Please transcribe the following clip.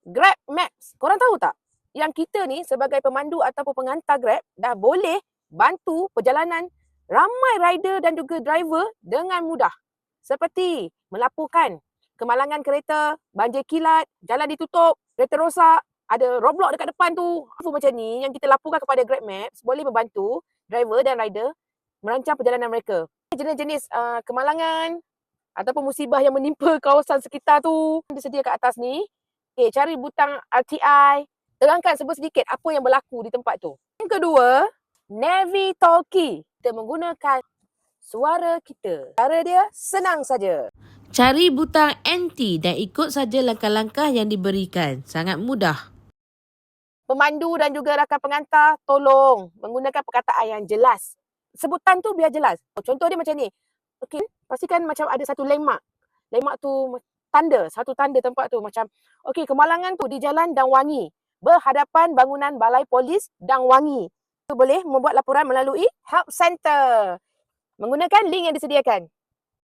Grab Maps. Korang tahu tak? Yang kita ni sebagai pemandu ataupun pengantar Grab dah boleh bantu perjalanan ramai rider dan juga driver dengan mudah. Seperti melaporkan kemalangan kereta, banjir kilat, jalan ditutup, kereta rosak, ada roadblock dekat depan tu. Apa macam ni yang kita laporkan kepada Grab Maps boleh membantu driver dan rider merancang perjalanan mereka. Jenis-jenis kemalangan ataupun musibah yang menimpa kawasan sekitar tu disedia kat atas ni. Okay, cari butang RTI, terangkan sedikit apa yang berlaku di tempat tu. Yang kedua, Navi Talkie. Kita menggunakan suara kita. Cara dia senang saja. Cari butang NT dan ikut saja langkah-langkah yang diberikan. Sangat mudah. Pemandu dan juga rakan pengantar tolong menggunakan perkataan yang jelas. Sebutan tu biar jelas. Contoh dia macam ni. Okey, pastikan macam ada satu landmark. Landmark tu satu tanda tempat tu macam okey, kemalangan tu di Jalan Dang Wangi, berhadapan bangunan Balai Polis Dang Wangi. Tu boleh membuat laporan melalui help center menggunakan link yang disediakan.